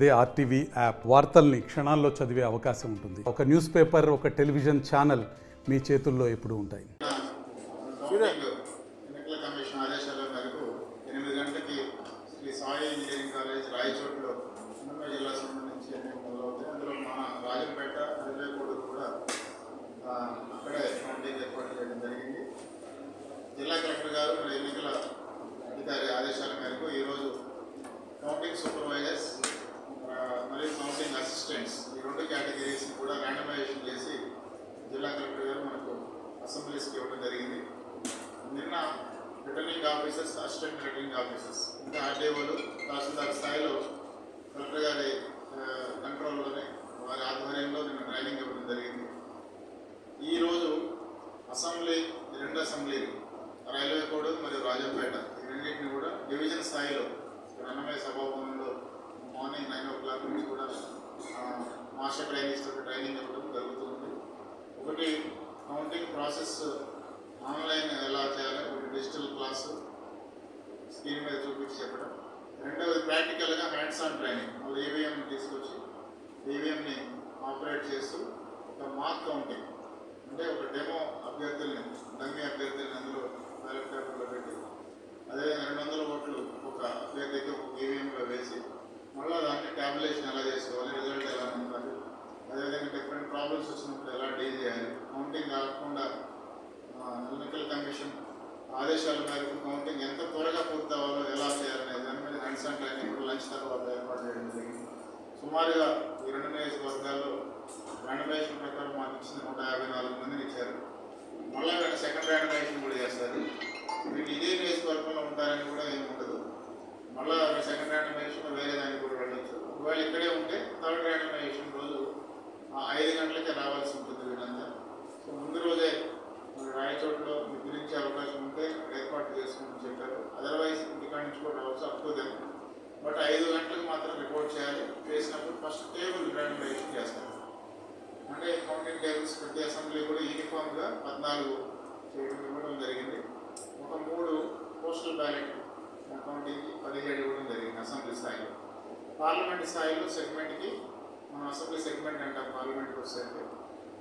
అదే RTV app వార్తల్ని క్షణాల్లో చదివే అవకాశం ఉంటుంది. ఒక న్యూస్ పేపర్, ఒక టెలివిజన్ ఛానల్ మీ చేతుల్లో ఎప్పుడూ ఉంటాయి. ఎన్నికల కమిషన్ ఆదేశాల మేరకు 8 గంటలకి శ్రీ సాయి ఇంజనీరింగ్ కాలేజ్ రాయచోట్లో అన్నమయ్య జిల్లా సంబంధించి ఎన్నికలు మొదలవుతాయి. అందులో మన రాజంపేట రైల్వేకోడు కూడా అక్కడే కౌంటింగ్ ఏర్పాటు చేయడం జరిగింది. జిల్లా కలెక్టర్ గారు మరి ఎన్నికల అధికారి ఆదేశాల మేరకు ఈరోజు కౌంటింగ్ సూపర్వైజర్స్ మరియు కౌంటింగ్ అసిస్టెంట్స్ ఈ 2 కేటగిరీస్ని కూడా ర్యాండమైజేషన్ చేసి జిల్లా కలెక్టర్ గారు మనకు అసెంబ్లీస్కి ఇవ్వడం జరిగింది. నిన్న returning officers, assistant returning officers ఇంకా ఆర్డీఓలు తహసీల్దార్ స్థాయిలో కలెక్టర్ గారి కంట్రోల్లోనే వారి ఆధ్వర్యంలో నిన్న ట్రైనింగ్ ఇవ్వడం జరిగింది. ఈరోజు అసెంబ్లీ 2 అసెంబ్లీలు రైల్వేకోడు మరియు రాజంపేట ఈ రెండింటిని కూడా డివిజన్ స్థాయిలో అన్నమయ్య సభాభవనంలో మార్నింగ్ 9 o'clock నుంచి కూడా మాస్టర్ ట్రైనింగ్స్ ట్రైనింగ్ ఇవ్వడం జరుగుతుంది. ఒకటి కౌంటింగ్ ప్రాసెస్ ఆన్లైన్ ఎలా చేయాలి, ఒకటి డిజిటల్ క్లాసు స్క్రీన్ మీద చూపించి చెప్పడం, రెండవది ప్రాక్టికల్గా హ్యాండ్స్ ఆన్ ట్రైనింగ్. వాళ్ళు ఈవీఎం తీసుకొచ్చి ఈవీఎంని ఆపరేట్ చేస్తూ ఒక మాక్ కౌంటింగ్ అంటే ఒక డెమో అభ్యర్థుల్ని, డమ్మీ అభ్యర్థుల్ని అందులో బ్యాలెట్ పేపర్లో పెట్టి అదేవిధంగా 200 ఓట్లు ఒక అభ్యర్థికి ఒక ఈవీఎంలో వేసి మళ్ళీ దాన్ని ట్యాబులేషన్ ఎలా చేసుకోవాలి, రిజల్ట్ ఎలా ఉండాలి, అదేవిధంగా డిఫరెంట్ ప్రాబ్లమ్స్ వచ్చినప్పుడు ఎలా డీల్ చేయాలి, కౌంటింగ్ కాకుండా ఎన్నికల కమిషన్ ఆదేశాల మేరకు కౌంటింగ్ ఎంత త్వరగా పూర్తవ్వాలో ఎలా చేయాలనే దాని మీద హ్యాండ్స్ ఆన్ ట్రైనింగ్ కూడా లంచ్ తర్వాత ఏర్పాటు చేయడం జరిగింది. సుమారుగా ఈ 2 నియోజకవర్గాల్లో ర్యాండమైజేషన్ ప్రకారం మాకు ఇచ్చిన 154 మందిని ఇచ్చారు. మళ్ళీ వీళ్ళ సెకండ్ ర్యాండమైజేషన్ కూడా చేస్తారు. వీళ్ళు ఇదే నియోజకవర్గంలో ఉంటారని కూడా ఏమి ఉండదు. మళ్ళీ సెకండ్ ర్యాండమైజేషన్ వేరే దానికి కూడా వెళ్ళొచ్చు. ఒకవేళ ఇక్కడే ఉంటే థర్డ్ ర్యాండమైజేషన్ రోజు 5 గంటలకే రావాల్సి ఉంటుంది వీళ్ళంతా. సో ముందు రోజే రాయచోట్లో మీకు గురించే అవకాశం ఉంటే ఏర్పాటు చేసుకోమని చెప్పారు. అదర్వైజ్ ఇంటికాడ నుంచి కూడా రావచ్చు అప్పుదేమో. బట్ 5 గంటలకు మాత్రం రిపోర్ట్ చేయాలి. చేసినప్పుడు ఫస్ట్ టేబుల్ ర్యాండమైజేషన్ చేస్తారు. అంటే కౌంటింగ్ టేబుల్స్ ప్రతి అసెంబ్లీ కూడా యూనిఫామ్గా 14 చేయడం ఇవ్వడం జరిగింది. ఒక 3 పోస్టల్ బ్యాలెట్ కౌంటింగ్కి 17 ఇవ్వడం జరిగింది అసెంబ్లీ స్థాయిలో. పార్లమెంట్ స్థాయిలో సెగ్మెంట్కి మనం అసెంబ్లీ సెగ్మెంట్ అంటాం. పార్లమెంట్కి వస్తే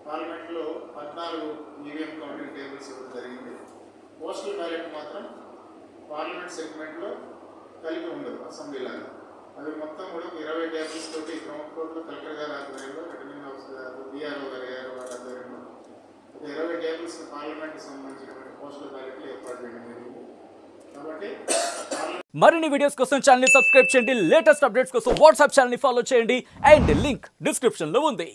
పార్లమెంట్లో 14 ఈవీఎం కౌంటింగ్ టేబుల్స్ ఇవ్వడం జరిగింది. పోస్టల్ బ్యాలెట్ మాత్రం పార్లమెంట్ సెగ్మెంట్లో కలిపి ఉండదు అసెంబ్లీలాగా. అవి మొత్తం కూడా 20 టేబుల్స్ తోటి గ్రౌండ్ కోర్టులో కలెక్టర్ గారి ఆధ్వర్యంలో, రిటర్నింగ్ ఆఫీసర్ గారు, డిఆర్ఓ గారి ఆధ్వర్యంలో 20 టేబుల్స్ పార్లమెంట్కి సంబంధించినటువంటి పోస్టల్ బ్యాలెట్లు ఏర్పాటు చేయడం జరిగింది. కాబట్టి మరిన్ని వీడియోస్ కోసం ఛానల్ ని సబ్స్క్రైబ్ చేయండి. లేటెస్ట్ అప్డేట్స్ కోసం వాట్సాప్ ఛానల్ ని ఫాలో చేయండి. అండ్ లింక్ డిస్క్రిప్షన్ లో ఉంది.